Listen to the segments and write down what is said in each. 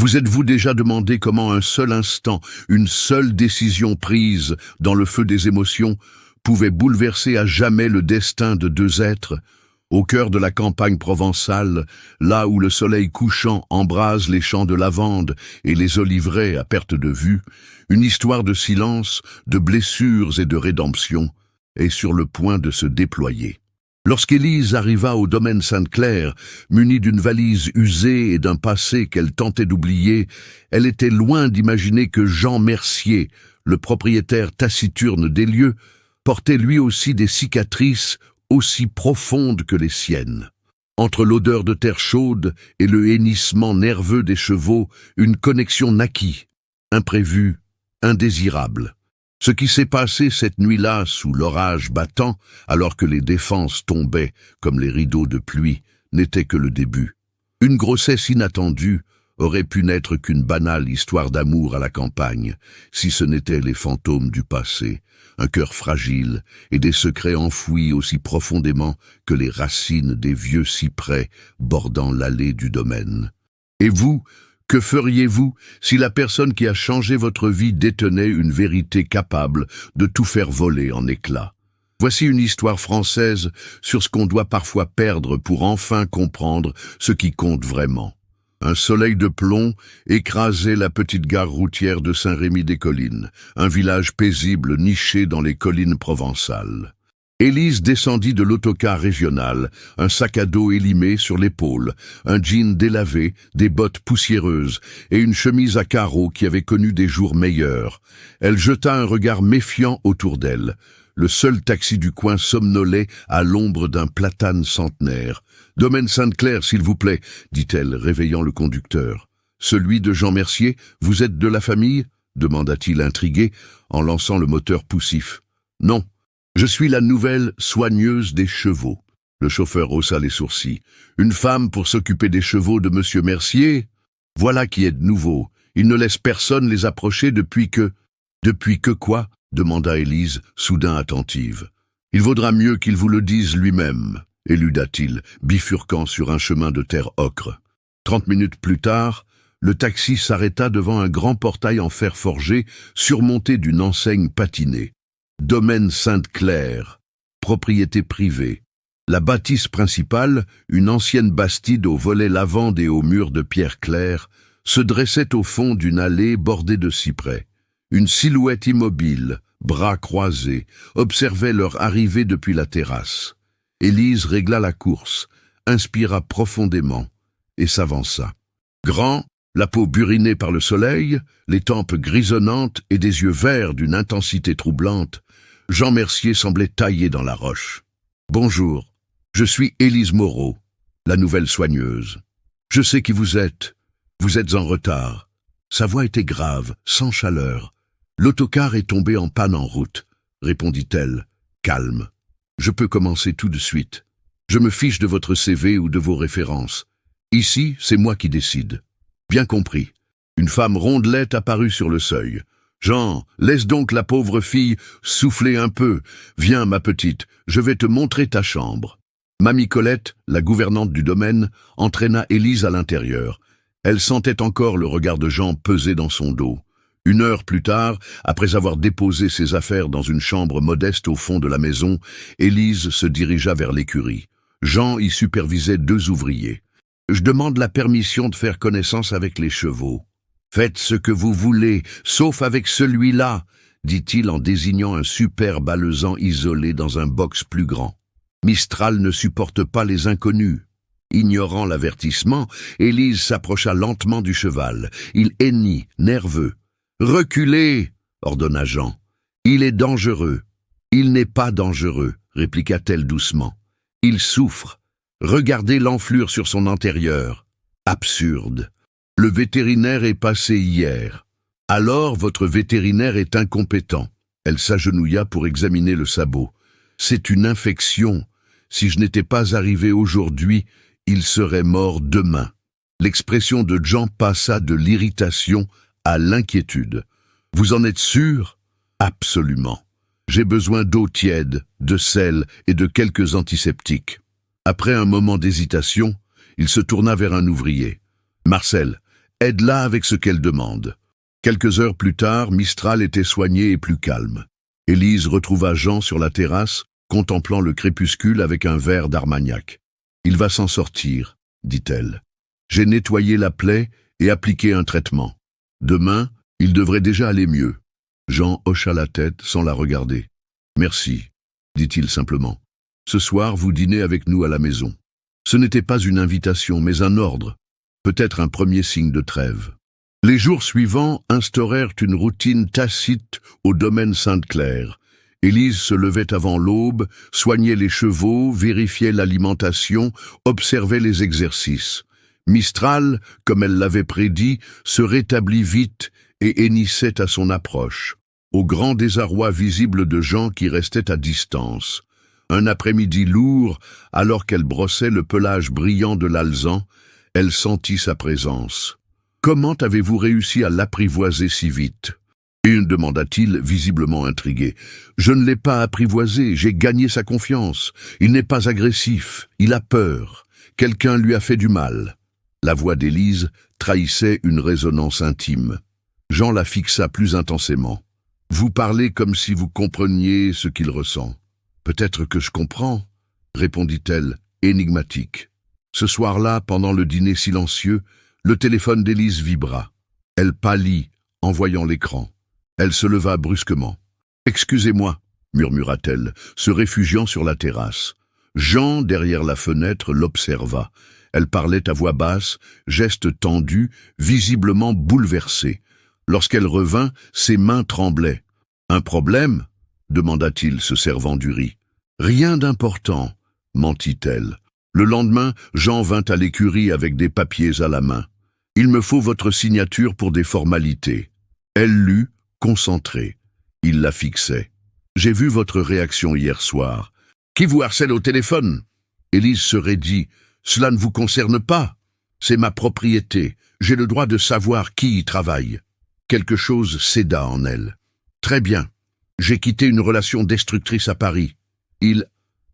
Vous êtes-vous déjà demandé comment un seul instant, une seule décision prise dans le feu des émotions pouvait bouleverser à jamais le destin de deux êtres? Au cœur de la campagne provençale, là où le soleil couchant embrase les champs de lavande et les oliveraies à perte de vue, une histoire de silence, de blessures et de rédemption est sur le point de se déployer. Lorsqu'Élise arriva au domaine Sainte-Claire, munie d'une valise usée et d'un passé qu'elle tentait d'oublier, elle était loin d'imaginer que Jean Mercier, le propriétaire taciturne des lieux, portait lui aussi des cicatrices aussi profondes que les siennes. Entre l'odeur de terre chaude et le hennissement nerveux des chevaux, une connexion naquit, imprévue, indésirable. Ce qui s'est passé cette nuit-là sous l'orage battant, alors que les défenses tombaient comme les rideaux de pluie, n'était que le début. Une grossesse inattendue aurait pu n'être qu'une banale histoire d'amour à la campagne, si ce n'étaient les fantômes du passé, un cœur fragile et des secrets enfouis aussi profondément que les racines des vieux cyprès bordant l'allée du domaine. Et vous, que feriez-vous si la personne qui a changé votre vie détenait une vérité capable de tout faire voler en éclats? Voici une histoire française sur ce qu'on doit parfois perdre pour enfin comprendre ce qui compte vraiment. Un soleil de plomb écrasait la petite gare routière de Saint-Rémy-des-Collines, un village paisible niché dans les collines provençales. Élise descendit de l'autocar régional, un sac à dos élimé sur l'épaule, un jean délavé, des bottes poussiéreuses et une chemise à carreaux qui avait connu des jours meilleurs. Elle jeta un regard méfiant autour d'elle. Le seul taxi du coin somnolait à l'ombre d'un platane centenaire. « Domaine Sainte-Claire, s'il vous plaît, » dit-elle, réveillant le conducteur. « Celui de Jean Mercier, vous êtes de la famille ?» demanda-t-il intrigué, en lançant le moteur poussif. « Non. Je suis la nouvelle soigneuse des chevaux. » Le chauffeur haussa les sourcils. « Une femme pour s'occuper des chevaux de Monsieur Mercier? Voilà qui est de nouveau. Il ne laisse personne les approcher depuis que... »« Depuis que quoi ?» demanda Élise, soudain attentive. « Il vaudra mieux qu'il vous le dise lui-même, » éluda-t-il, bifurquant sur un chemin de terre ocre. 30 minutes plus tard, le taxi s'arrêta devant un grand portail en fer forgé, surmonté d'une enseigne patinée. Domaine Sainte-Claire, propriété privée. La bâtisse principale, une ancienne bastide aux volets lavande et aux murs de pierre claire, se dressait au fond d'une allée bordée de cyprès. Une silhouette immobile, bras croisés, observait leur arrivée depuis la terrasse. Élise régla la course, inspira profondément et s'avança. Grand, la peau burinée par le soleil, les tempes grisonnantes et des yeux verts d'une intensité troublante, Jean Mercier semblait taillé dans la roche. « Bonjour, je suis Élise Moreau, la nouvelle soigneuse. Je sais qui vous êtes. Vous êtes en retard. » Sa voix était grave, sans chaleur. « L'autocar est tombé en panne en route, » répondit-elle, calme. « Je peux commencer tout de suite. Je me fiche de votre CV ou de vos références. Ici, c'est moi qui décide. » Bien compris. Une femme rondelette apparut sur le seuil. « Jean, laisse donc la pauvre fille souffler un peu. Viens, ma petite, je vais te montrer ta chambre. » Mamie Colette, la gouvernante du domaine, entraîna Élise à l'intérieur. Elle sentait encore le regard de Jean peser dans son dos. 1 heure plus tard, après avoir déposé ses affaires dans une chambre modeste au fond de la maison, Élise se dirigea vers l'écurie. Jean y supervisait 2 ouvriers. « Je demande la permission de faire connaissance avec les chevaux. »« Faites ce que vous voulez, sauf avec celui-là, » dit-il en désignant un superbe alezan isolé dans un box plus grand. Mistral ne supporte pas les inconnus. Ignorant l'avertissement, Élise s'approcha lentement du cheval. Il hennit, nerveux. « Reculez !» ordonna Jean. « Il est dangereux. »« Il n'est pas dangereux, » répliqua-t-elle doucement. « Il souffre. Regardez l'enflure sur son antérieur. » Absurde. Le vétérinaire est passé hier. Alors votre vétérinaire est incompétent. Elle s'agenouilla pour examiner le sabot. C'est une infection. Si je n'étais pas arrivé aujourd'hui, il serait mort demain. L'expression de Jean passa de l'irritation à l'inquiétude. Vous en êtes sûr? Absolument. J'ai besoin d'eau tiède, de sel et de quelques antiseptiques. Après un moment d'hésitation, il se tourna vers un ouvrier. Marcel, Aide-la avec ce qu'elle demande. Quelques heures plus tard, Mistral était soigné et plus calme. Élise retrouva Jean sur la terrasse, contemplant le crépuscule avec un verre d'Armagnac. « Il va s'en sortir, » dit-elle. « J'ai nettoyé la plaie et appliqué un traitement. Demain, il devrait déjà aller mieux. » Jean hocha la tête sans la regarder. « Merci, » dit-il simplement. « Ce soir, vous dînez avec nous à la maison. » Ce n'était pas une invitation, mais un ordre, peut-être un premier signe de trêve. Les jours suivants instaurèrent une routine tacite au domaine Sainte-Claire. Élise se levait avant l'aube, soignait les chevaux, vérifiait l'alimentation, observait les exercices. Mistral, comme elle l'avait prédit, se rétablit vite et hennissait à son approche, au grand désarroi visible de Jean qui restait à distance. Un après-midi lourd, alors qu'elle brossait le pelage brillant de l'alezan, elle sentit sa présence. « Comment avez-vous réussi à l'apprivoiser si vite ?» demanda-t-il, visiblement intrigué. « Je ne l'ai pas apprivoisé, j'ai gagné sa confiance. Il n'est pas agressif, il a peur. Quelqu'un lui a fait du mal. » La voix d'Élise trahissait une résonance intime. Jean la fixa plus intensément. « Vous parlez comme si vous compreniez ce qu'il ressent. »« Peut-être que je comprends, » répondit-elle, énigmatique. Ce soir-là, pendant le dîner silencieux, le téléphone d'Élise vibra. Elle pâlit en voyant l'écran. Elle se leva brusquement. « Excusez-moi, » murmura-t-elle, se réfugiant sur la terrasse. Jean, derrière la fenêtre, l'observa. Elle parlait à voix basse, geste tendu, visiblement bouleversée. Lorsqu'elle revint, ses mains tremblaient. « Un problème ?» demanda-t-il, se servant du riz. « Rien d'important, » mentit-elle. Le lendemain, Jean vint à l'écurie avec des papiers à la main. « Il me faut votre signature pour des formalités. » Elle lut, concentrée. Il la fixait. « J'ai vu votre réaction hier soir. Qui vous harcèle au téléphone ?» Élise se raidit. « Cela ne vous concerne pas. C'est ma propriété. J'ai le droit de savoir qui y travaille. » Quelque chose céda en elle. « Très bien. J'ai quitté une relation destructrice à Paris. Il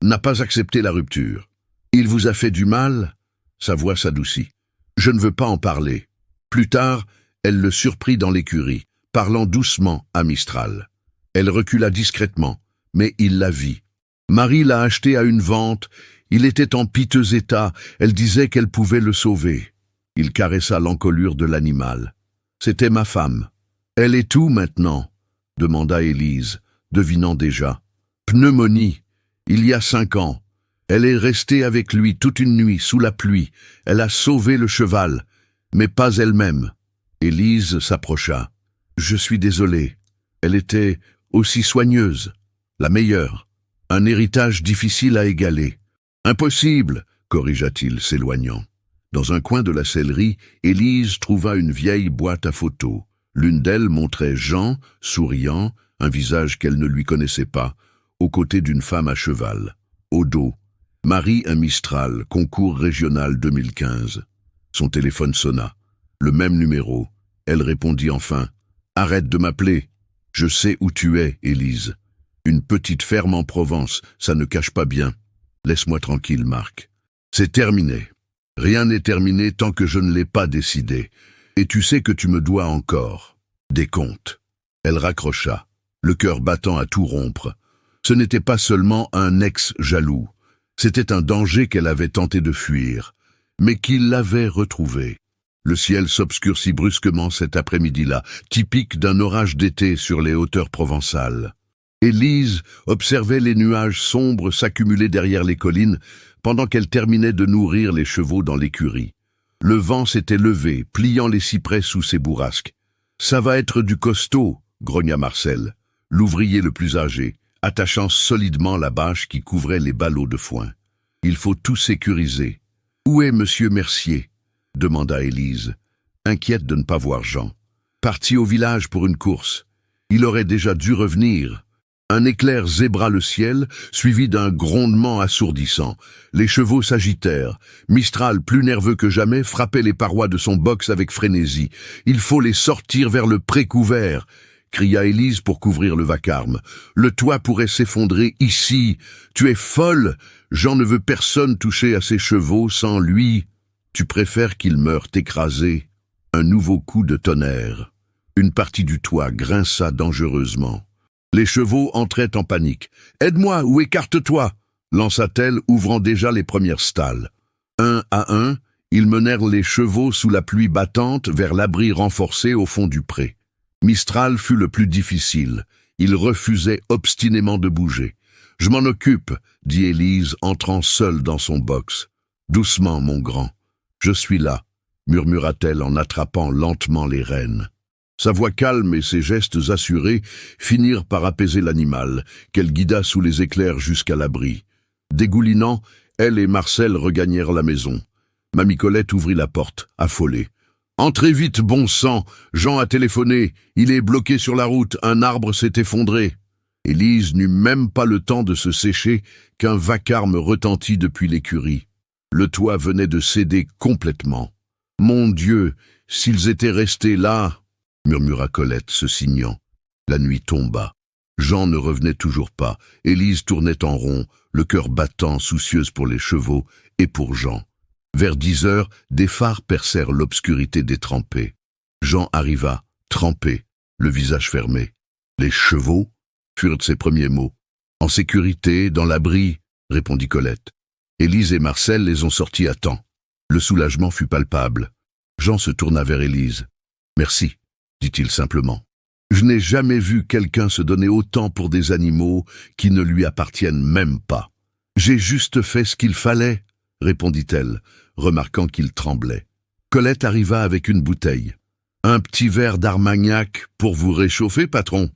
n'a pas accepté la rupture. Il vous a fait du mal ?» Sa voix s'adoucit. « Je ne veux pas en parler. » Plus tard, elle le surprit dans l'écurie, parlant doucement à Mistral. Elle recula discrètement, mais il la vit. Marie l'a acheté à une vente. Il était en piteux état. Elle disait qu'elle pouvait le sauver. Il caressa l'encolure de l'animal. « C'était ma femme. »« Elle est où maintenant ?» demanda Élise, devinant déjà. « Pneumonie. Il y a 5 ans. Elle est restée avec lui toute une nuit, sous la pluie. Elle a sauvé le cheval, mais pas elle-même. » Élise s'approcha. « Je suis désolée. Elle était aussi soigneuse. La meilleure. Un héritage difficile à égaler. »« Impossible !» corrigea-t-il, s'éloignant. Dans un coin de la sellerie, Élise trouva une vieille boîte à photos. L'une d'elles montrait Jean, souriant, un visage qu'elle ne lui connaissait pas, aux côtés d'une femme à cheval. Au dos, Marie un Mistral, concours régional 2015. Son téléphone sonna. Le même numéro. Elle répondit enfin. « Arrête de m'appeler. Je sais où tu es, Élise. Une petite ferme en Provence, ça ne cache pas bien. Laisse-moi tranquille, Marc. C'est terminé. Rien n'est terminé tant que je ne l'ai pas décidé. Et tu sais que tu me dois encore. Des comptes. » Elle raccrocha, le cœur battant à tout rompre. Ce n'était pas seulement un ex jaloux. C'était un danger qu'elle avait tenté de fuir, mais qu'il l'avait retrouvé. Le ciel s'obscurcit brusquement cet après-midi-là, typique d'un orage d'été sur les hauteurs provençales. Élise observait les nuages sombres s'accumuler derrière les collines pendant qu'elle terminait de nourrir les chevaux dans l'écurie. Le vent s'était levé, pliant les cyprès sous ses bourrasques. « Ça va être du costaud !» grogna Marcel, l'ouvrier le plus âgé, attachant solidement la bâche qui couvrait les ballots de foin. « Il faut tout sécuriser. »« Où est monsieur Mercier ?» demanda Élise, inquiète de ne pas voir Jean. « Parti au village pour une course. Il aurait déjà dû revenir. » Un éclair zébra le ciel, suivi d'un grondement assourdissant. Les chevaux s'agitèrent. Mistral, plus nerveux que jamais, frappait les parois de son box avec frénésie. « Il faut les sortir vers le pré couvert !» cria Élise pour couvrir le vacarme. « Le toit pourrait s'effondrer ici. Tu es folle. Jean ne veut personne toucher à ses chevaux sans lui. Tu préfères qu'ils meurent écrasés. » Un nouveau coup de tonnerre. Une partie du toit grinça dangereusement. Les chevaux entraient en panique. « Aide-moi ou écarte-toi » lança-t-elle, ouvrant déjà les premières stalles. Un à un, ils menèrent les chevaux sous la pluie battante vers l'abri renforcé au fond du pré. Mistral fut le plus difficile. Il refusait obstinément de bouger. « Je m'en occupe » dit Élise, entrant seule dans son box. « Doucement, mon grand. Je suis là » murmura-t-elle en attrapant lentement les rênes. Sa voix calme et ses gestes assurés finirent par apaiser l'animal, qu'elle guida sous les éclairs jusqu'à l'abri. Dégoulinant, elle et Marcel regagnèrent la maison. Mamie Colette ouvrit la porte, affolée. « Entrez vite, bon sang! Jean a téléphoné. Il est bloqué sur la route. Un arbre s'est effondré. » Élise n'eut même pas le temps de se sécher qu'un vacarme retentit depuis l'écurie. Le toit venait de céder complètement. « Mon Dieu, s'ils étaient restés là !» murmura Colette, se signant. La nuit tomba. Jean ne revenait toujours pas. Élise tournait en rond, le cœur battant, soucieuse pour les chevaux et pour Jean. Vers 10 heures, des phares percèrent l'obscurité détrempée. Jean arriva, trempé, le visage fermé. « Les chevaux ?» furent ses premiers mots. « En sécurité, dans l'abri » répondit Colette. Élise et Marcel les ont sortis à temps. Le soulagement fut palpable. Jean se tourna vers Élise. « Merci » dit-il simplement. « Je n'ai jamais vu quelqu'un se donner autant pour des animaux qui ne lui appartiennent même pas. »« J'ai juste fait ce qu'il fallait » répondit-elle, remarquant qu'il tremblait. Colette arriva avec une bouteille. « Un petit verre d'Armagnac pour vous réchauffer, patron ?»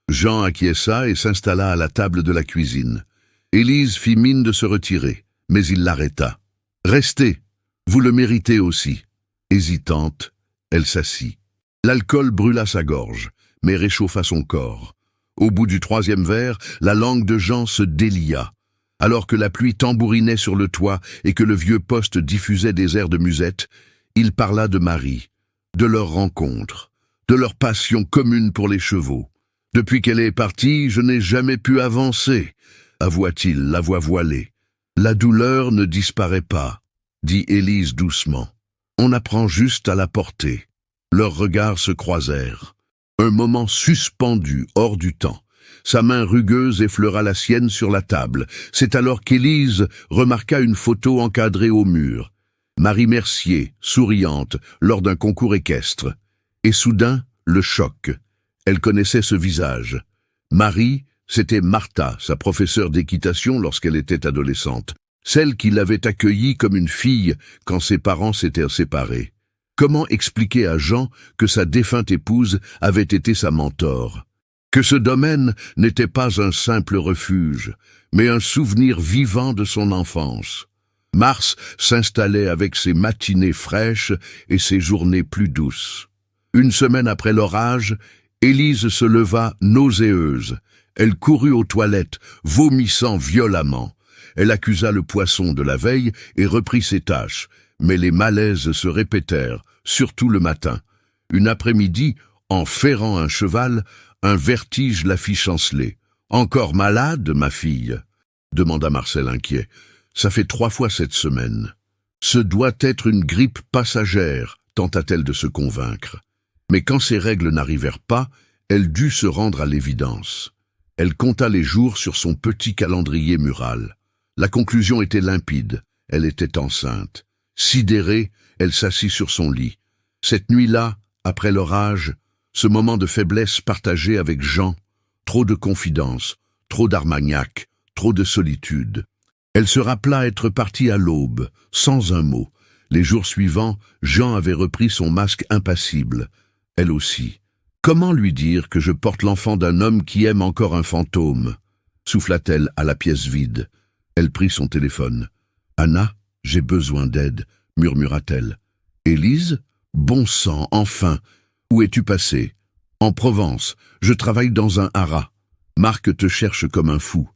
Jean acquiesça et s'installa à la table de la cuisine. Élise fit mine de se retirer, mais il l'arrêta. « Restez, vous le méritez aussi. » Hésitante, elle s'assit. L'alcool brûla sa gorge, mais réchauffa son corps. Au bout du 3e verre, la langue de Jean se délia. Alors que la pluie tambourinait sur le toit et que le vieux poste diffusait des airs de musette, il parla de Marie, de leur rencontre, de leur passion commune pour les chevaux. « Depuis qu'elle est partie, je n'ai jamais pu avancer », avoua-t-il, la voix voilée. « La douleur ne disparaît pas », dit Élise doucement. « On apprend juste à la porter. » Leurs regards se croisèrent. Un moment suspendu, hors du temps. Sa main rugueuse effleura la sienne sur la table. C'est alors qu'Élise remarqua une photo encadrée au mur. Marie Mercier, souriante, lors d'un concours équestre. Et soudain, le choc. Elle connaissait ce visage. Marie, c'était Martha, sa professeure d'équitation lorsqu'elle était adolescente. Celle qui l'avait accueillie comme une fille quand ses parents s'étaient séparés. Comment expliquer à Jean que sa défunte épouse avait été sa mentor? Que ce domaine n'était pas un simple refuge, mais un souvenir vivant de son enfance. Mars s'installait avec ses matinées fraîches et ses journées plus douces. Une semaine après l'orage, Élise se leva nauséeuse. Elle courut aux toilettes, vomissant violemment. Elle accusa le poisson de la veille et reprit ses tâches, mais les malaises se répétèrent, surtout le matin. Une après-midi, en ferrant un cheval, un vertige la fit chanceler. « Encore malade, ma fille ?» demanda Marcel inquiet. « Ça fait 3 fois cette semaine. »« Ce doit être une grippe passagère, » tenta-t-elle de se convaincre. Mais quand ses règles n'arrivèrent pas, elle dut se rendre à l'évidence. Elle compta les jours sur son petit calendrier mural. La conclusion était limpide. Elle était enceinte. Sidérée, elle s'assit sur son lit. Cette nuit-là, après l'orage, ce moment de faiblesse partagé avec Jean, trop de confidences, trop d'Armagnac, trop de solitude. Elle se rappela être partie à l'aube, sans un mot. Les jours suivants, Jean avait repris son masque impassible. Elle aussi. Comment lui dire que je porte l'enfant d'un homme qui aime encore un fantôme? Souffla-t-elle à la pièce vide. Elle prit son téléphone. « Anna, j'ai besoin d'aide » murmura-t-elle. « Élise? Bon sang, enfin! Où es-tu passée? »« En Provence. Je travaille dans un haras. Marc te cherche comme un fou. »«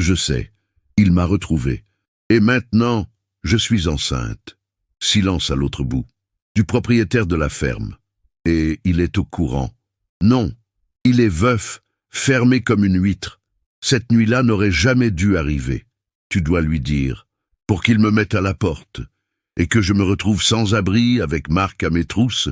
Je sais. Il m'a retrouvée. Et maintenant, je suis enceinte. » Silence à l'autre bout. « Du propriétaire de la ferme. Et il est au courant. »« Non. Il est veuf, fermé comme une huître. Cette nuit-là n'aurait jamais dû arriver. Tu dois lui dire, pour qu'il me mette à la porte, et que je me retrouve sans abri avec Marc à mes trousses. »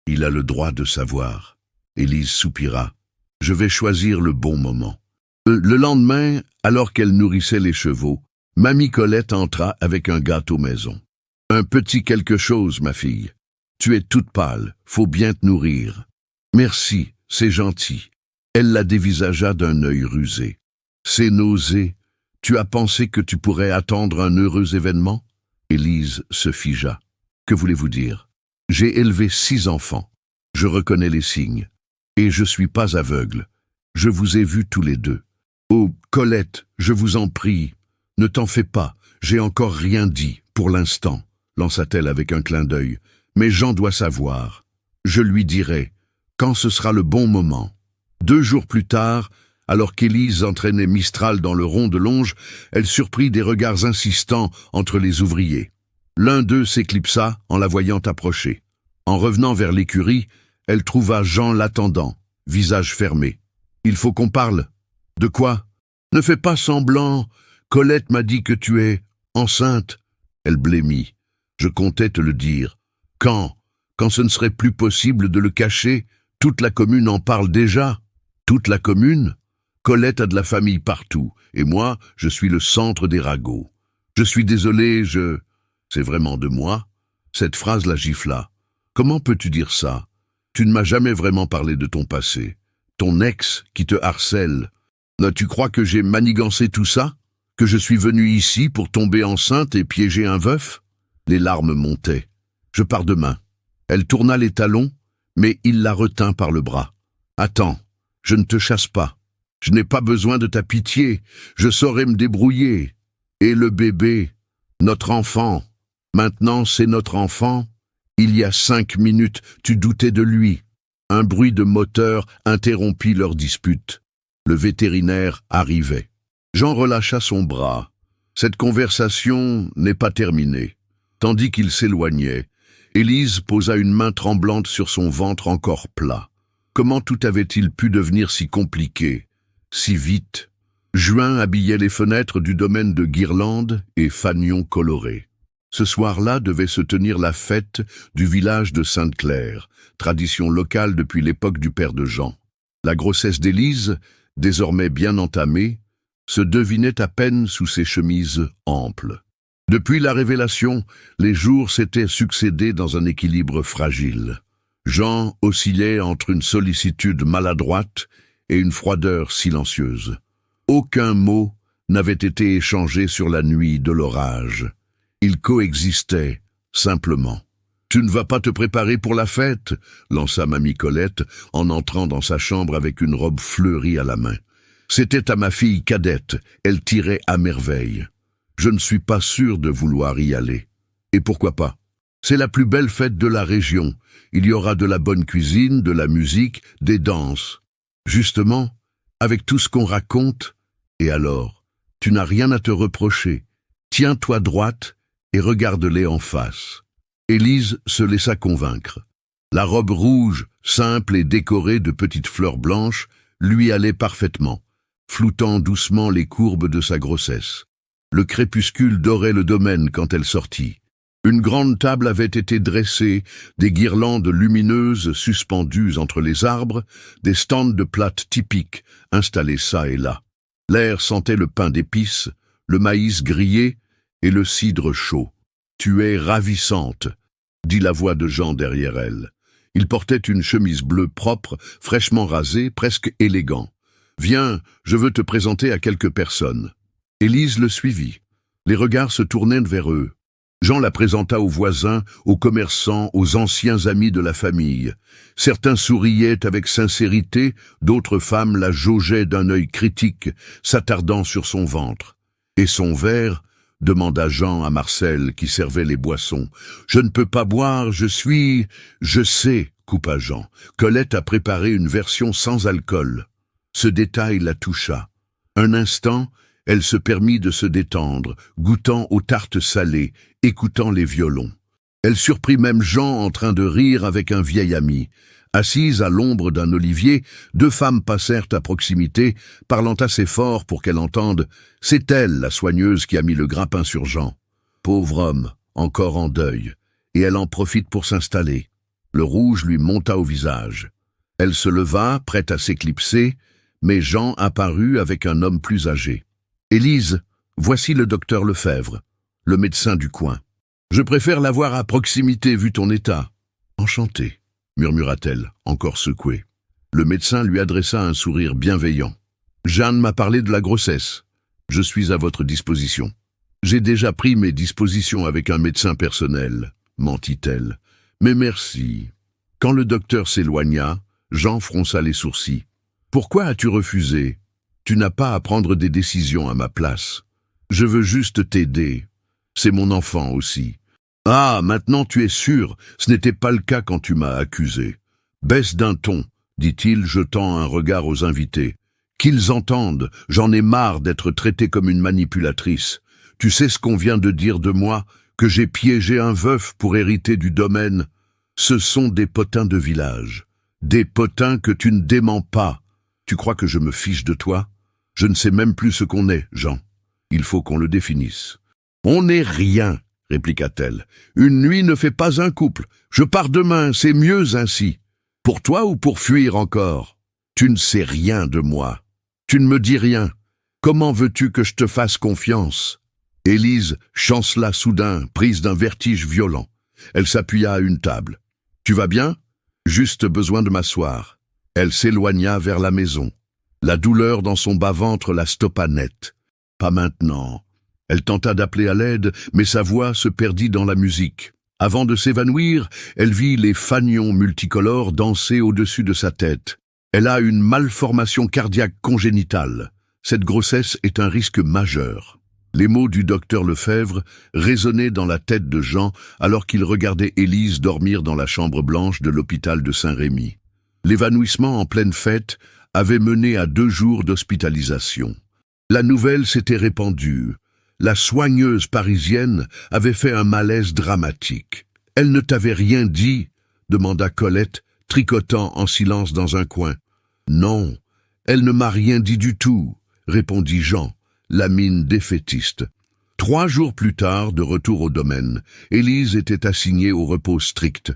Il a le droit de savoir. Élise soupira. Je vais choisir le bon moment. Le lendemain, alors qu'elle nourrissait les chevaux, Mamie Colette entra avec un gâteau maison. Un petit quelque chose, ma fille. Tu es toute pâle, faut bien te nourrir. Merci, c'est gentil. Elle la dévisagea d'un œil rusé. C'est nausée. Tu as pensé que tu pourrais attendre un heureux événement? Élise se figea. Que voulez-vous dire? J'ai élevé 6 enfants. Je reconnais les signes. Et je suis pas aveugle. Je vous ai vus tous les deux. Oh, Colette, je vous en prie. Ne t'en fais pas, j'ai encore rien dit, pour l'instant, lança-t-elle avec un clin d'œil. Mais Jean doit savoir. Je lui dirai, quand ce sera le bon moment. 2 jours plus tard, alors qu'Élise entraînait Mistral dans le rond de longe, elle surprit des regards insistants entre les ouvriers. L'un d'eux s'éclipsa en la voyant approcher. En revenant vers l'écurie, elle trouva Jean l'attendant, visage fermé. « Il faut qu'on parle. »« De quoi ?»« Ne fais pas semblant. Colette m'a dit que tu es enceinte. » Elle blêmit. « Je comptais te le dire. Quand ce ne serait plus possible de le cacher, toute la commune en parle déjà. Toute la commune ? Colette a de la famille partout, et moi, je suis le centre des ragots. Je suis désolé, C'est vraiment de moi ? Cette phrase la gifla. Comment peux-tu dire ça ? Tu ne m'as jamais vraiment parlé de ton passé. Ton ex qui te harcèle. Tu crois que j'ai manigancé tout ça ? Que je suis venu ici pour tomber enceinte et piéger un veuf ? Les larmes montaient. Je pars demain. Elle tourna les talons, mais il la retint par le bras. Attends, je ne te chasse pas. Je n'ai pas besoin de ta pitié. Je saurai me débrouiller. Et le bébé, notre enfant. Maintenant, c'est notre enfant. Il y a 5 minutes, tu doutais de lui. Un bruit de moteur interrompit leur dispute. Le vétérinaire arrivait. Jean relâcha son bras. Cette conversation n'est pas terminée. Tandis qu'il s'éloignait, Élise posa une main tremblante sur son ventre encore plat. Comment tout avait-il pu devenir si compliqué, si vite? Juin habillait les fenêtres du domaine de guirlandes et fanions colorés. Ce soir-là devait se tenir la fête du village de Sainte-Claire, tradition locale depuis l'époque du père de Jean. La grossesse d'Élise, désormais bien entamée, se devinait à peine sous ses chemises amples. Depuis la révélation, les jours s'étaient succédés dans un équilibre fragile. Jean oscillait entre une sollicitude maladroite et une froideur silencieuse. Aucun mot n'avait été échangé sur la nuit de l'orage. Ils coexistaient, simplement. « Tu ne vas pas te préparer pour la fête ?» lança Mamie Colette en entrant dans sa chambre avec une robe fleurie à la main. C'était à ma fille cadette, elle tirait à merveille. Je ne suis pas sûr de vouloir y aller. Et pourquoi pas? C'est la plus belle fête de la région. Il y aura de la bonne cuisine, de la musique, des danses. Justement, avec tout ce qu'on raconte, et alors, tu n'as rien à te reprocher. Tiens-toi droite et regarde-les en face. Élise se laissa convaincre. La robe rouge, simple et décorée de petites fleurs blanches, lui allait parfaitement, floutant doucement les courbes de sa grossesse. Le crépuscule dorait le domaine quand elle sortit. Une grande table avait été dressée, des guirlandes lumineuses suspendues entre les arbres, des stands de plâtre typiques installés çà et là. L'air sentait le pain d'épices, le maïs grillé et le cidre chaud. « Tu es ravissante », dit la voix de Jean derrière elle. Il portait une chemise bleue propre, fraîchement rasée, presque élégant. « Viens, je veux te présenter à quelques personnes. » Élise le suivit. Les regards se tournaient vers eux. Jean la présenta aux voisins, aux commerçants, aux anciens amis de la famille. Certains souriaient avec sincérité, d'autres femmes la jaugeaient d'un œil critique, s'attardant sur son ventre. « Et son verre ?» demanda Jean à Marcel, qui servait les boissons. « Je ne peux pas boire, je sais, coupa Jean. Colette a préparé une version sans alcool. » Ce détail la toucha. Un instant, elle se permit de se détendre, goûtant aux tartes salées, écoutant les violons. Elle surprit même Jean en train de rire avec un vieil ami. Assises à l'ombre d'un olivier, 2 femmes passèrent à proximité, parlant assez fort pour qu'elle entende. C'est elle, la soigneuse, qui a mis le grappin sur Jean. Pauvre homme, encore en deuil, et elle en profite pour s'installer. Le rouge lui monta au visage. Elle se leva, prête à s'éclipser, mais Jean apparut avec un homme plus âgé. « Élise, voici le docteur Lefebvre, le médecin du coin. Je préfère l'avoir à proximité vu ton état. »« Enchanté, » murmura-t-elle, encore secouée. Le médecin lui adressa un sourire bienveillant. « Jeanne m'a parlé de la grossesse. Je suis à votre disposition. »« J'ai déjà pris mes dispositions avec un médecin personnel, » mentit-elle. « Mais merci. » Quand le docteur s'éloigna, Jean fronça les sourcils. « Pourquoi as-tu refusé? Tu n'as pas à prendre des décisions à ma place. Je veux juste t'aider. C'est mon enfant aussi. »« Ah, maintenant tu es sûr, ce n'était pas le cas quand tu m'as accusé. »« Baisse d'un ton, » dit-il, jetant un regard aux invités. « Qu'ils entendent, j'en ai marre d'être traité comme une manipulatrice. Tu sais ce qu'on vient de dire de moi, que j'ai piégé un veuf pour hériter du domaine? Ce sont des potins de village. Des potins que tu ne démens pas. Tu crois que je me fiche de toi? Je ne sais même plus ce qu'on est, Jean. Il faut qu'on le définisse. »« On n'est rien, » répliqua-t-elle. « Une nuit ne fait pas un couple. Je pars demain, c'est mieux ainsi. Pour toi ou pour fuir encore? Tu ne sais rien de moi. Tu ne me dis rien. Comment veux-tu que je te fasse confiance ?» Élise chancela soudain, prise d'un vertige violent. Elle s'appuya à une table. « Tu vas bien? Juste besoin de m'asseoir. » Elle s'éloigna vers la maison. La douleur dans son bas-ventre la stoppa net. « Pas maintenant. » Elle tenta d'appeler à l'aide, mais sa voix se perdit dans la musique. Avant de s'évanouir, elle vit les fanions multicolores danser au-dessus de sa tête. Elle a une malformation cardiaque congénitale. Cette grossesse est un risque majeur. Les mots du docteur Lefebvre résonnaient dans la tête de Jean alors qu'il regardait Élise dormir dans la chambre blanche de l'hôpital de Saint-Rémy. L'évanouissement en pleine fête avait mené à 2 jours d'hospitalisation. La nouvelle s'était répandue. La soigneuse parisienne avait fait un malaise dramatique. « Elle ne t'avait rien dit ?» demanda Colette, tricotant en silence dans un coin. « Non, elle ne m'a rien dit du tout », répondit Jean, la mine défaitiste. 3 jours plus tard, de retour au domaine, Élise était assignée au repos strict.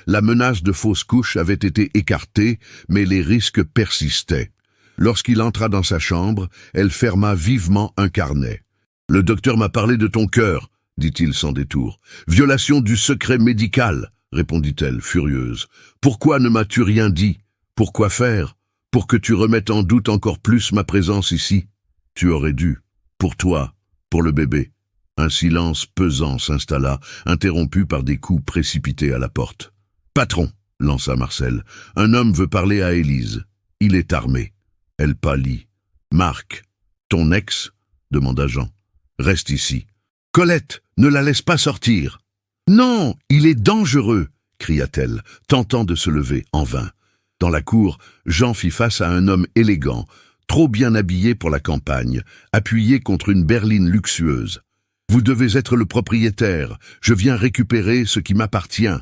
La menace de fausse couche avait été écartée, mais les risques persistaient. Lorsqu'il entra dans sa chambre, elle ferma vivement un carnet. « Le docteur m'a parlé de ton cœur, » dit-il sans détour. « Violation du secret médical, » répondit-elle, furieuse. « Pourquoi ne m'as-tu rien dit? Pourquoi faire? Pour que tu remettes en doute encore plus ma présence ici? Tu aurais dû. Pour toi, pour le bébé. » Un silence pesant s'installa, interrompu par des coups précipités à la porte. « Patron, » lança Marcel, « un homme veut parler à Élise. Il est armé. » Elle pâlit. « Marc, ton ex ?» demanda Jean. « Reste ici. »« Colette, ne la laisse pas sortir. »« Non, il est dangereux !» cria-t-elle, tentant de se lever en vain. Dans la cour, Jean fit face à un homme élégant, trop bien habillé pour la campagne, appuyé contre une berline luxueuse. « Vous devez être le propriétaire. Je viens récupérer ce qui m'appartient.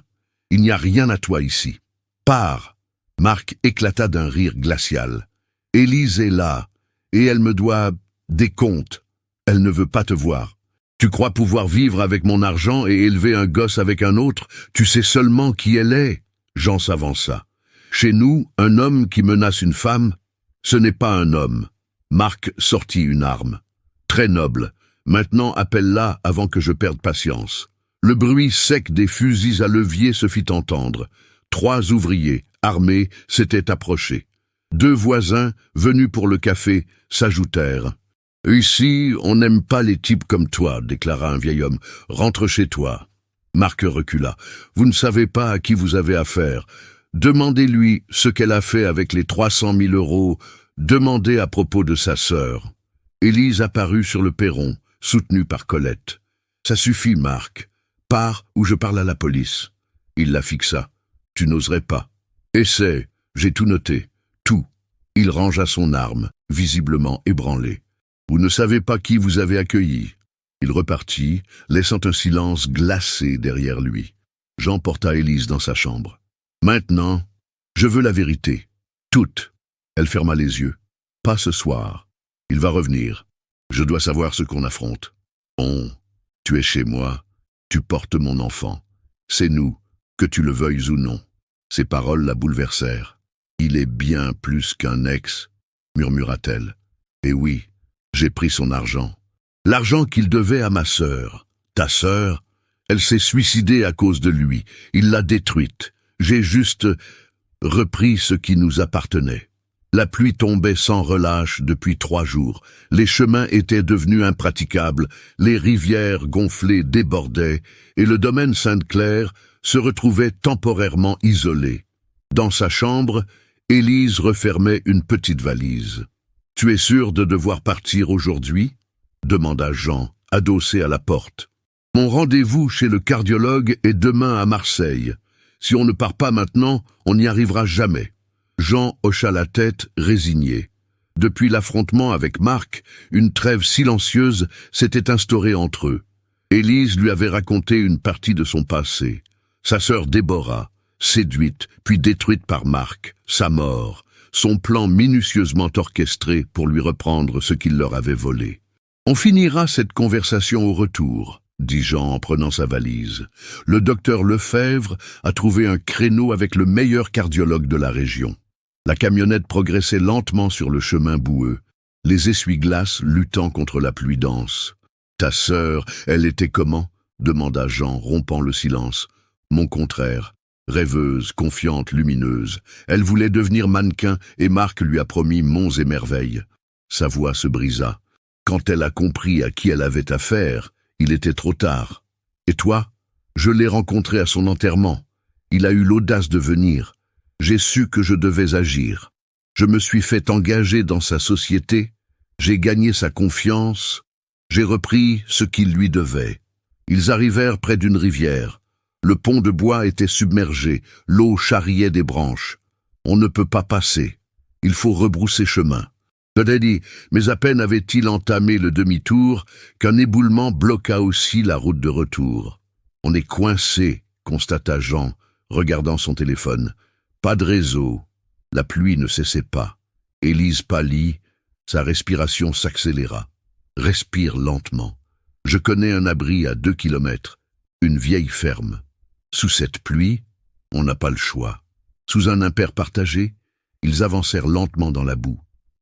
Il n'y a rien à toi ici. Pars !» Marc éclata d'un rire glacial. « Élise est là, et elle me doit des comptes. Elle ne veut pas te voir. Tu crois pouvoir vivre avec mon argent et élever un gosse avec un autre? Tu sais seulement qui elle est. » Jean s'avança. « Chez nous, un homme qui menace une femme, ce n'est pas un homme. » Marc sortit une arme. « Très noble. Maintenant appelle-la avant que je perde patience. » Le bruit sec des fusils à levier se fit entendre. 3 ouvriers, armés, s'étaient approchés. 2 voisins, venus pour le café, s'ajoutèrent. « Ici, on n'aime pas les types comme toi, » déclara un vieil homme. « Rentre chez toi. » Marc recula. « Vous ne savez pas à qui vous avez affaire. Demandez-lui ce qu'elle a fait avec les 300 000 euros. Demandez à propos de sa sœur. » Élise apparut sur le perron, soutenue par Colette. « Ça suffit, Marc. Pars ou je parle à la police. » Il la fixa. « Tu n'oserais pas. »« Essaie, j'ai tout noté. Tout. » Il rangea son arme, visiblement ébranlé. « Vous ne savez pas qui vous avez accueilli. » Il repartit, laissant un silence glacé derrière lui. Jean porta Élise dans sa chambre. « Maintenant, je veux la vérité. Toute. » Elle ferma les yeux. « Pas ce soir. Il va revenir. Je dois savoir ce qu'on affronte. Bon, tu es chez moi. Tu portes mon enfant. C'est nous, que tu le veuilles ou non. » Ces paroles la bouleversèrent. « Il est bien plus qu'un ex, » murmura-t-elle. « Et oui, j'ai pris son argent. L'argent qu'il devait à ma sœur. Ta sœur, elle s'est suicidée à cause de lui. Il l'a détruite. J'ai juste repris ce qui nous appartenait. » La pluie tombait sans relâche depuis 3 jours. Les chemins étaient devenus impraticables, les rivières gonflées débordaient, et le domaine Sainte-Claire se retrouvait temporairement isolé. Dans sa chambre, Élise refermait une petite valise. « Tu es sûr de devoir partir aujourd'hui ?» demanda Jean, adossé à la porte. « Mon rendez-vous chez le cardiologue est demain à Marseille. Si on ne part pas maintenant, on n'y arrivera jamais. » Jean hocha la tête, résigné. Depuis l'affrontement avec Marc, une trêve silencieuse s'était instaurée entre eux. Élise lui avait raconté une partie de son passé. Sa sœur Déborah, séduite, puis détruite par Marc, sa mort, son plan minutieusement orchestré pour lui reprendre ce qu'il leur avait volé. « On finira cette conversation au retour, » dit Jean en prenant sa valise. Le docteur Lefebvre a trouvé un créneau avec le meilleur cardiologue de la région. La camionnette progressait lentement sur le chemin boueux, les essuie-glaces luttant contre la pluie dense. « Ta sœur, elle était comment ?» demanda Jean, rompant le silence. « Mon contraire, rêveuse, confiante, lumineuse. Elle voulait devenir mannequin et Marc lui a promis monts et merveilles. » Sa voix se brisa. Quand elle a compris à qui elle avait affaire, il était trop tard. « Et toi ? Je l'ai rencontré à son enterrement. Il a eu l'audace de venir. J'ai su que je devais agir. Je me suis fait engager dans sa société, j'ai gagné sa confiance, j'ai repris ce qu'il lui devait. Ils arrivèrent près d'une rivière. Le pont de bois était submergé, l'eau charriait des branches. On ne peut pas passer. Il faut rebrousser chemin. Dit, mais à peine avait-il entamé le demi-tour qu'un éboulement bloqua aussi la route de retour. On est coincé, constata Jean, regardant son téléphone. Pas de réseau. La pluie ne cessait pas. Élise pâlit, sa respiration s'accéléra. Respire lentement. Je connais un abri à 2 kilomètres, une vieille ferme. Sous cette pluie, on n'a pas le choix. Sous un impair partagé, ils avancèrent lentement dans la boue.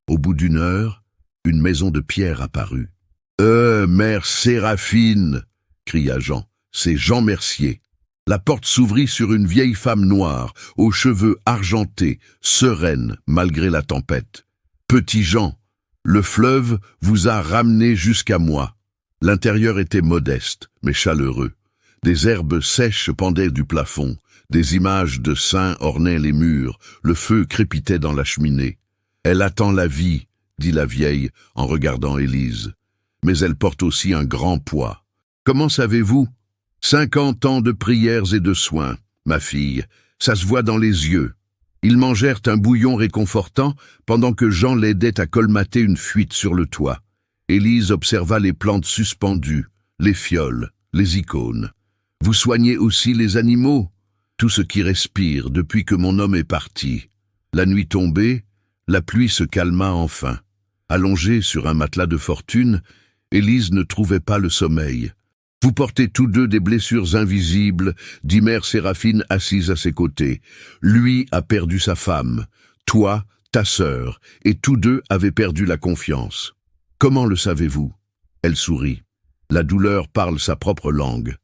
Au bout d'1 heure, une maison de pierre apparut. « Mère Séraphine !» cria Jean. « C'est Jean Mercier. » La porte s'ouvrit sur une vieille femme noire, aux cheveux argentés, sereine malgré la tempête. « Petit Jean, le fleuve vous a ramené jusqu'à moi. » L'intérieur était modeste, mais chaleureux. Des herbes sèches pendaient du plafond, des images de saints ornaient les murs, le feu crépitait dans la cheminée. « Elle attend la vie, » dit la vieille en regardant Élise. « Mais elle porte aussi un grand poids. Comment savez-vous ? 50 ans de prières et de soins, ma fille, ça se voit dans les yeux. » Ils mangèrent un bouillon réconfortant pendant que Jean l'aidait à colmater une fuite sur le toit. Élise observa les plantes suspendues, les fioles, les icônes. « Vous soignez aussi les animaux ? » « Tout ce qui respire depuis que mon homme est parti. » La nuit tombée, la pluie se calma enfin. Allongée sur un matelas de fortune, Élise ne trouvait pas le sommeil. « Vous portez tous deux des blessures invisibles, » dit Mère Séraphine assise à ses côtés. « Lui a perdu sa femme, toi, ta sœur, et tous deux avaient perdu la confiance. Comment le savez-vous » Elle sourit. La douleur parle sa propre langue.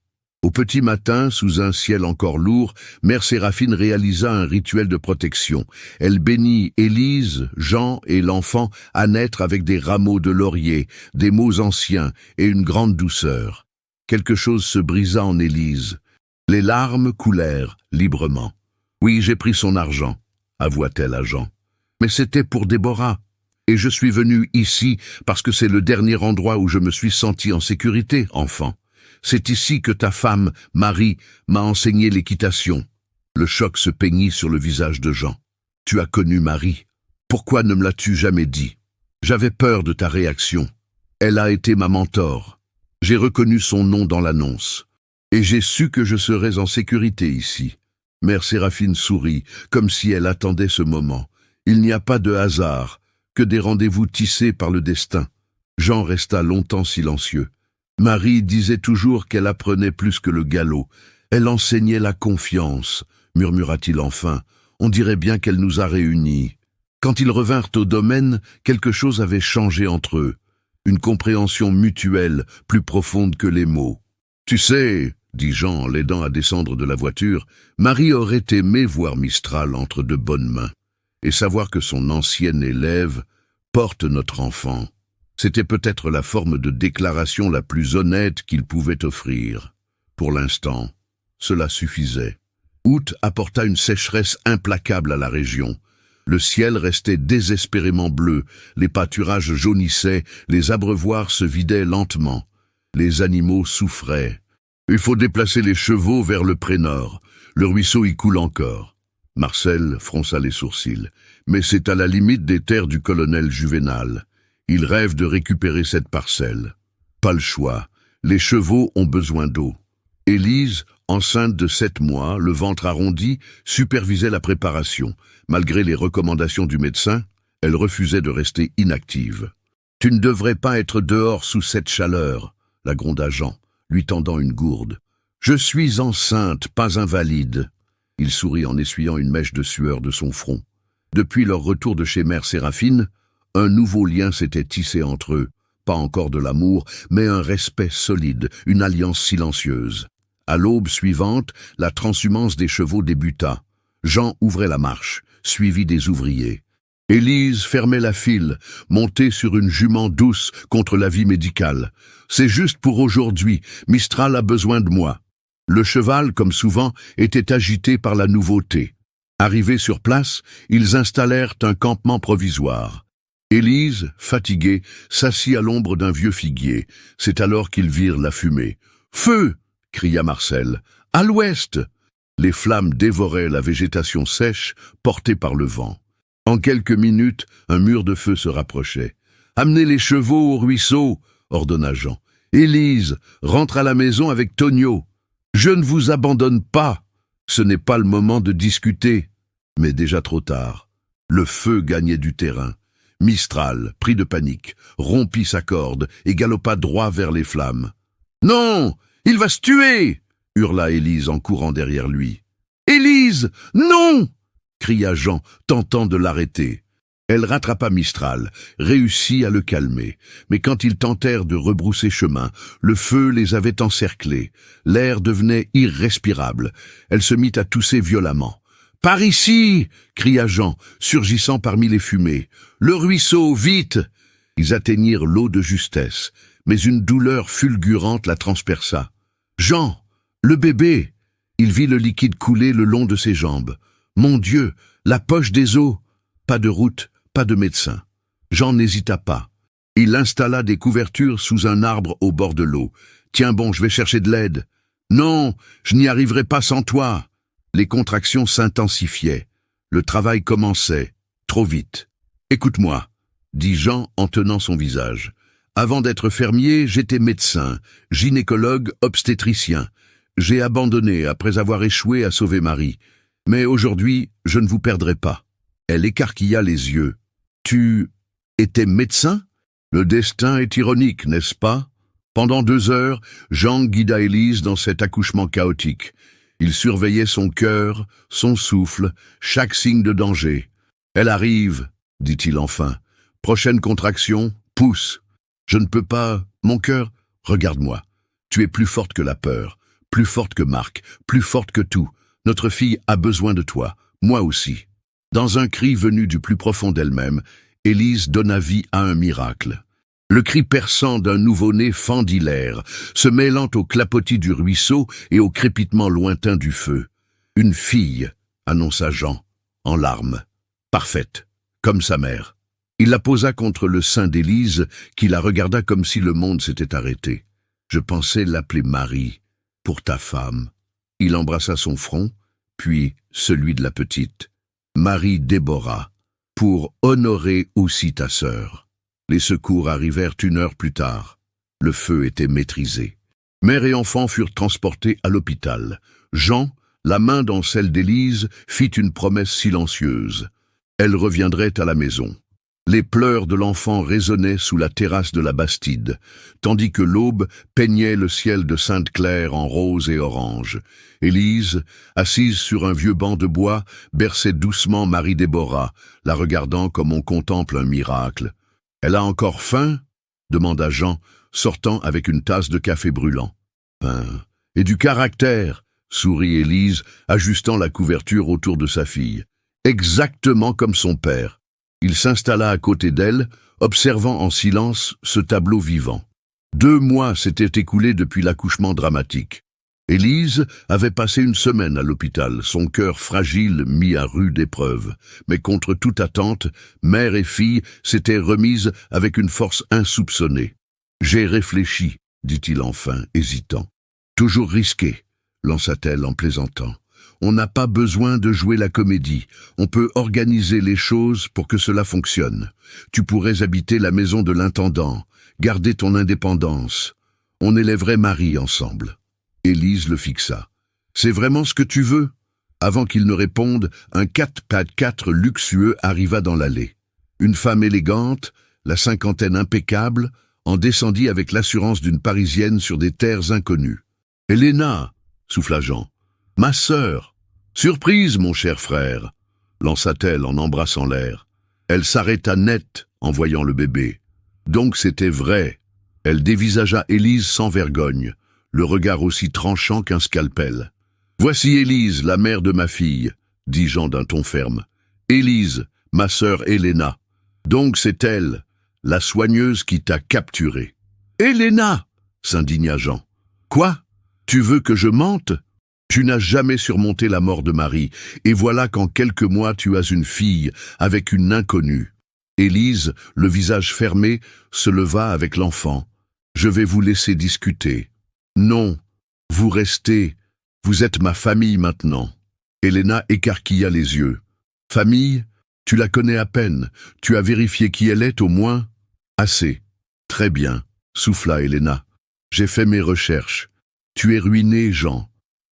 Au petit matin, sous un ciel encore lourd, Mère Séraphine réalisa un rituel de protection. Elle bénit Élise, Jean et l'enfant à naître avec des rameaux de laurier, des mots anciens et une grande douceur. Quelque chose se brisa en Élise. Les larmes coulèrent librement. « Oui, j'ai pris son argent, » avoua-t-elle à Jean. « Mais c'était pour Déborah. Et je suis venue ici parce que c'est le dernier endroit où je me suis sentie en sécurité, enfant. C'est ici que ta femme, Marie, m'a enseigné l'équitation. » Le choc se peignit sur le visage de Jean. « Tu as connu Marie. Pourquoi ne me l'as-tu jamais dit ? J'avais peur de ta réaction. Elle a été ma mentor. J'ai reconnu son nom dans l'annonce. Et j'ai su que je serais en sécurité ici. » Mère Séraphine sourit, comme si elle attendait ce moment. Il n'y a pas de hasard, que des rendez-vous tissés par le destin. Jean resta longtemps silencieux. Marie disait toujours qu'elle apprenait plus que le galop. Elle enseignait la confiance, murmura-t-il enfin. On dirait bien qu'elle nous a réunis. Quand ils revinrent au domaine, quelque chose avait changé entre eux. Une compréhension mutuelle, plus profonde que les mots. « Tu sais, » dit Jean en l'aidant à descendre de la voiture, « Marie aurait aimé voir Mistral entre de bonnes mains, et savoir que son ancienne élève porte notre enfant. C'était peut-être la forme de déclaration la plus honnête qu'il pouvait offrir. Pour l'instant, cela suffisait. Août apporta une sécheresse implacable à la région. Le ciel restait désespérément bleu, les pâturages jaunissaient, les abreuvoirs se vidaient lentement. Les animaux souffraient. Il faut déplacer les chevaux vers le pré-nord. Le ruisseau y coule encore. Marcel fronça les sourcils. Mais c'est à la limite des terres du colonel Juvénal. Il rêve de récupérer cette parcelle. Pas le choix. Les chevaux ont besoin d'eau. Élise, enceinte de 7 mois, le ventre arrondi, supervisait la préparation. Malgré les recommandations du médecin, elle refusait de rester inactive. « Tu ne devrais pas être dehors sous cette chaleur », la gronda Jean, lui tendant une gourde. « Je suis enceinte, pas invalide. » Il sourit en essuyant une mèche de sueur de son front. Depuis leur retour de chez Mère Séraphine, un nouveau lien s'était tissé entre eux. Pas encore de l'amour, mais un respect solide, une alliance silencieuse. À l'aube suivante, la transhumance des chevaux débuta. Jean ouvrait la marche, suivi des ouvriers. Élise fermait la file, montée sur une jument douce contre la vie médicale. « C'est juste pour aujourd'hui, Mistral a besoin de moi. » Le cheval, comme souvent, était agité par la nouveauté. Arrivés sur place, ils installèrent un campement provisoire. Élise, fatiguée, s'assit à l'ombre d'un vieux figuier. C'est alors qu'ils virent la fumée. « Feu !» cria Marcel. « À l'ouest !» Les flammes dévoraient la végétation sèche, portée par le vent. En quelques minutes, un mur de feu se rapprochait. « Amenez les chevaux au ruisseau !» ordonna Jean. « Élise, rentre à la maison avec Tonio. Je ne vous abandonne pas. Ce n'est pas le moment de discuter. » Mais déjà trop tard. Le feu gagnait du terrain. Mistral, pris de panique, rompit sa corde et galopa droit vers les flammes. « Non, il va se tuer !» hurla Élise en courant derrière lui. « Élise, non !» cria Jean, tentant de l'arrêter. Elle rattrapa Mistral, réussit à le calmer. Mais quand ils tentèrent de rebrousser chemin, le feu les avait encerclés. L'air devenait irrespirable. Elle se mit à tousser violemment. « Par ici !» cria Jean, surgissant parmi les fumées. « Le ruisseau, vite !» Ils atteignirent l'eau de justesse, mais une douleur fulgurante la transperça. « Jean, le bébé !» Il vit le liquide couler le long de ses jambes. « Mon Dieu, la poche des os !» Pas de route, pas de médecin. Jean n'hésita pas. Il installa des couvertures sous un arbre au bord de l'eau. « Tiens bon, je vais chercher de l'aide. »« Non, je n'y arriverai pas sans toi. » Les contractions s'intensifiaient. Le travail commençait, trop vite. « Écoute-moi, » dit Jean en tenant son visage. « Avant d'être fermier, j'étais médecin, gynécologue, obstétricien. J'ai abandonné après avoir échoué à sauver Marie. Mais aujourd'hui, je ne vous perdrai pas. » Elle écarquilla les yeux. « Tu étais médecin ?» Le destin est ironique, n'est-ce pas? Pendant 2 heures, Jean guida Élise dans cet accouchement chaotique. Il surveillait son cœur, son souffle, chaque signe de danger. « Elle arrive, » dit-il enfin. « Prochaine contraction, pousse. Je ne peux pas... Mon cœur, regarde-moi. Tu es plus forte que la peur, plus forte que Marc, plus forte que tout. Notre fille a besoin de toi, moi aussi. » Dans un cri venu du plus profond d'elle-même, Élise donna vie à un miracle. Le cri perçant d'un nouveau-né fendit l'air, se mêlant au clapotis du ruisseau et au crépitement lointain du feu. « Une fille !» annonça Jean, en larmes. « Parfaite, comme sa mère. » Il la posa contre le sein d'Élise, qui la regarda comme si le monde s'était arrêté. « Je pensais l'appeler Marie, pour ta femme. » Il embrassa son front, puis celui de la petite. « Marie Déborah, pour honorer aussi ta sœur. » Les secours arrivèrent 1 heure plus tard. Le feu était maîtrisé. Mère et enfant furent transportés à l'hôpital. Jean, la main dans celle d'Élise, fit une promesse silencieuse. Elle reviendrait à la maison. Les pleurs de l'enfant résonnaient sous la terrasse de la Bastide, tandis que l'aube peignait le ciel de Sainte-Claire en rose et orange. Élise, assise sur un vieux banc de bois, berçait doucement Marie-Déborah, la regardant comme on contemple un miracle. « Elle a encore faim ?» demanda Jean, sortant avec une tasse de café brûlant. « Et du caractère !» sourit Élise, ajustant la couverture autour de sa fille. « Exactement comme son père. » Il s'installa à côté d'elle, observant en silence ce tableau vivant. 2 mois s'étaient écoulés depuis l'accouchement dramatique. Élise avait passé une semaine à l'hôpital, son cœur fragile mis à rude épreuve. Mais contre toute attente, mère et fille s'étaient remises avec une force insoupçonnée. « J'ai réfléchi, » dit-il enfin, hésitant. « Toujours risqué, » lança-t-elle en plaisantant. On n'a pas besoin de jouer la comédie. On peut organiser les choses pour que cela fonctionne. Tu pourrais habiter la maison de l'intendant, garder ton indépendance. On élèverait Marie ensemble. Élise le fixa. C'est vraiment ce que tu veux? Avant qu'il ne réponde, un 4x4 luxueux arriva dans l'allée. Une femme élégante, la cinquantaine impeccable, en descendit avec l'assurance d'une Parisienne sur des terres inconnues. « Héléna !» souffla Jean. « Ma sœur !»« Surprise, mon cher frère !» lança-t-elle en embrassant l'air. Elle s'arrêta net en voyant le bébé. Donc c'était vrai. Elle dévisagea Élise sans vergogne, le regard aussi tranchant qu'un scalpel. « Voici Élise, la mère de ma fille, » dit Jean d'un ton ferme. « Élise, ma sœur Héléna. Donc c'est elle, la soigneuse qui t'a capturé. »« Héléna !» s'indigna Jean. « Quoi? Tu veux que je mente ? Tu n'as jamais surmonté la mort de Marie, et voilà qu'en quelques mois tu as une fille avec une inconnue. » Élise, le visage fermé, se leva avec l'enfant. « Je vais vous laisser discuter. »« Non, vous restez. Vous êtes ma famille maintenant. » Héléna écarquilla les yeux. « Famille? Tu la connais à peine. Tu as vérifié qui elle est au moins? »« Assez. Très bien, » souffla Héléna. « J'ai fait mes recherches. Tu es ruiné, Jean.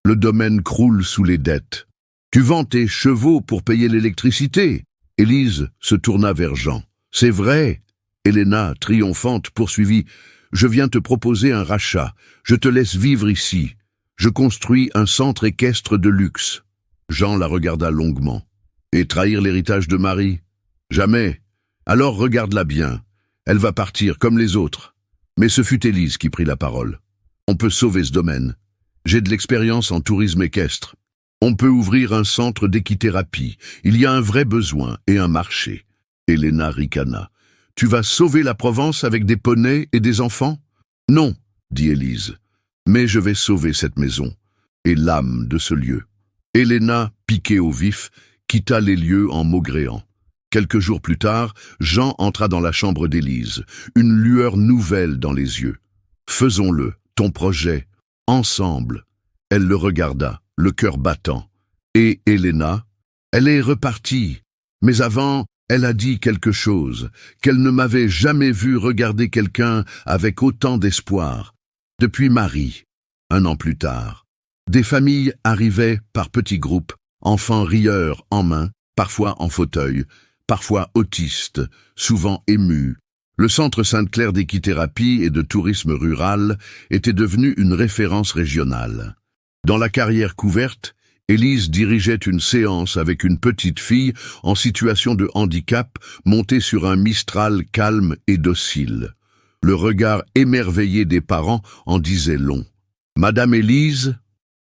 Le domaine croule sous les dettes. Tu vends tes chevaux pour payer l'électricité. » Élise se tourna vers Jean. « C'est vrai. » Héléna, triomphante, poursuivit. « Je viens te proposer un rachat. Je te laisse vivre ici. Je construis un centre équestre de luxe. » Jean la regarda longuement. « Et trahir l'héritage de Marie? Jamais. Alors regarde-la bien. Elle va partir comme les autres. » Mais ce fut Élise qui prit la parole. « On peut sauver ce domaine. J'ai de l'expérience en tourisme équestre. On peut ouvrir un centre d'équithérapie. Il y a un vrai besoin et un marché. » Héléna ricana. « Tu vas sauver la Provence avec des poneys et des enfants? »« Non, » dit Élise. « Mais je vais sauver cette maison et l'âme de ce lieu. » Héléna, piquée au vif, quitta les lieux en maugréant. Quelques jours plus tard, Jean entra dans la chambre d'Élise, une lueur nouvelle dans les yeux. « Faisons-le, ton projet. Ensemble. » Elle le regarda, le cœur battant. Et Héléna? Elle est repartie. Mais avant, elle a dit quelque chose, qu'elle ne m'avait jamais vu regarder quelqu'un avec autant d'espoir. Depuis Marie, 1 an plus tard. Des familles arrivaient par petits groupes, enfants rieurs en main, parfois en fauteuil, parfois autistes, souvent émus. Le centre Sainte-Claire d'équithérapie et de tourisme rural était devenu une référence régionale. Dans la carrière couverte, Élise dirigeait une séance avec une petite fille en situation de handicap montée sur un Mistral calme et docile. Le regard émerveillé des parents en disait long. « Madame Élise »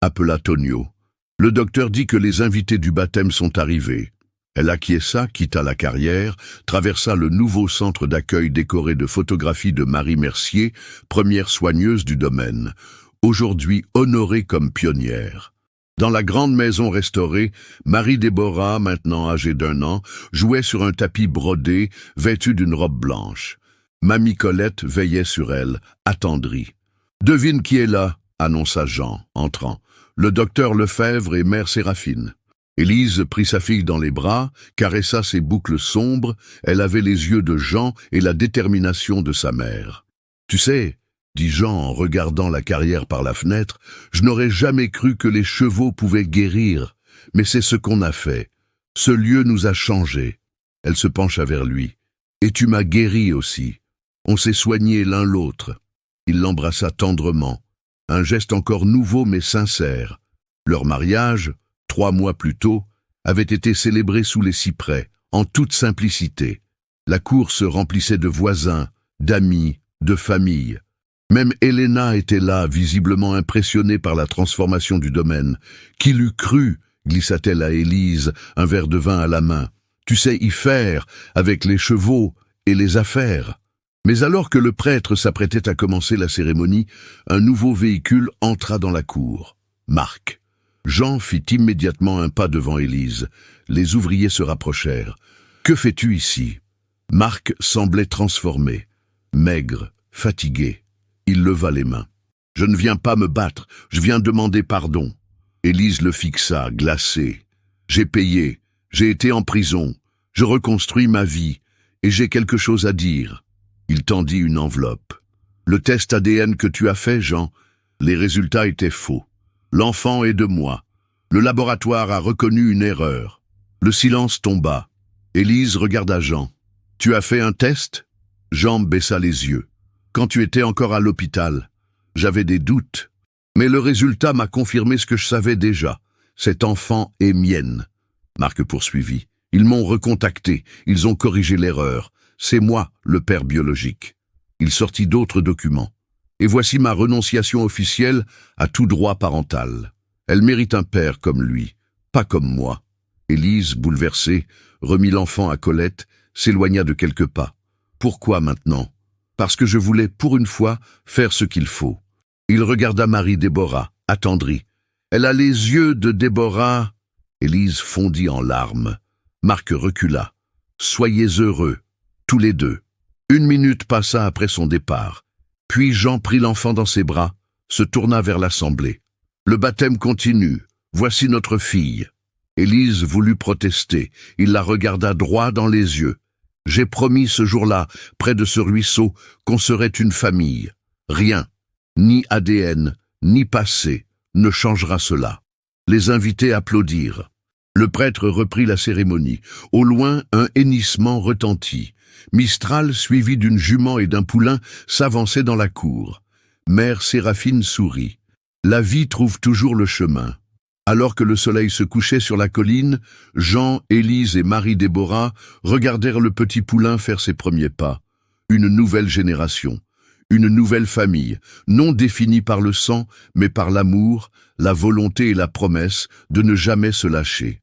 appela Tonio. « Le docteur dit que les invités du baptême sont arrivés. » Elle acquiesça, quitta la carrière, traversa le nouveau centre d'accueil décoré de photographies de Marie Mercier, première soigneuse du domaine, aujourd'hui honorée comme pionnière. Dans la grande maison restaurée, Marie-Déborah, maintenant âgée d'1 an, jouait sur un tapis brodé, vêtue d'une robe blanche. Mamie Colette veillait sur elle, attendrie. « Devine qui est là ?» annonça Jean, entrant. « Le docteur Lefebvre et mère Séraphine. » Élise prit sa fille dans les bras, caressa ses boucles sombres, elle avait les yeux de Jean et la détermination de sa mère. « Tu sais, » dit Jean en regardant la carrière par la fenêtre, « je n'aurais jamais cru que les chevaux pouvaient guérir, mais c'est ce qu'on a fait. Ce lieu nous a changés. » Elle se pencha vers lui. Et tu m'as guéri aussi. On s'est soignés l'un l'autre. Il l'embrassa tendrement, un geste encore nouveau mais sincère. Leur mariage, 3 mois plus tôt, avait été célébré sous les cyprès, en toute simplicité. La cour se remplissait de voisins, d'amis, de familles. Même Helena était là, visiblement impressionnée par la transformation du domaine. Qui l'eût cru, glissa-t-elle à Élise, un verre de vin à la main. Tu sais y faire, avec les chevaux et les affaires. Mais alors que le prêtre s'apprêtait à commencer la cérémonie, un nouveau véhicule entra dans la cour. Marc. Jean fit immédiatement un pas devant Élise. Les ouvriers se rapprochèrent. « Que fais-tu ici » Marc semblait transformé, maigre, fatigué. Il leva les mains. « Je ne viens pas me battre, je viens demander pardon. » Élise le fixa, glacée. « J'ai payé, j'ai été en prison, je reconstruis ma vie, et j'ai quelque chose à dire. » Il tendit une enveloppe. « Le test ADN que tu as fait, Jean, les résultats étaient faux. L'enfant est de moi. Le laboratoire a reconnu une erreur. » Le silence tomba. Élise regarda Jean. « Tu as fait un test ?» Jean baissa les yeux. « Quand tu étais encore à l'hôpital, j'avais des doutes. Mais le résultat m'a confirmé ce que je savais déjà. Cet enfant est mienne. » Marc poursuivit. « Ils m'ont recontacté, ils ont corrigé l'erreur. C'est moi, le père biologique. » Il sortit d'autres documents. « Et voici ma renonciation officielle à tout droit parental. Elle mérite un père comme lui, pas comme moi. » Élise, bouleversée, remit l'enfant à Colette, s'éloigna de quelques pas. « Pourquoi maintenant ?»« Parce que je voulais, pour une fois, faire ce qu'il faut. » Il regarda Marie-Déborah, attendrie. Elle a les yeux de Déborah. Élise fondit en larmes. Marc recula. « Soyez heureux, tous les deux. » 1 minute passa après son départ. Puis Jean prit l'enfant dans ses bras, se tourna vers l'assemblée. « Le baptême continue. Voici notre fille. » Élise voulut protester. Il la regarda droit dans les yeux. « J'ai promis ce jour-là, près de ce ruisseau, qu'on serait une famille. Rien, ni ADN, ni passé, ne changera cela. » Les invités applaudirent. Le prêtre reprit la cérémonie. Au loin, un hennissement retentit. Mistral, suivi d'une jument et d'un poulain, s'avançait dans la cour. Mère Séraphine sourit. La vie trouve toujours le chemin. Alors que le soleil se couchait sur la colline, Jean, Élise et Marie-Déborah regardèrent le petit poulain faire ses premiers pas. Une nouvelle génération, une nouvelle famille, non définie par le sang, mais par l'amour, la volonté et la promesse de ne jamais se lâcher.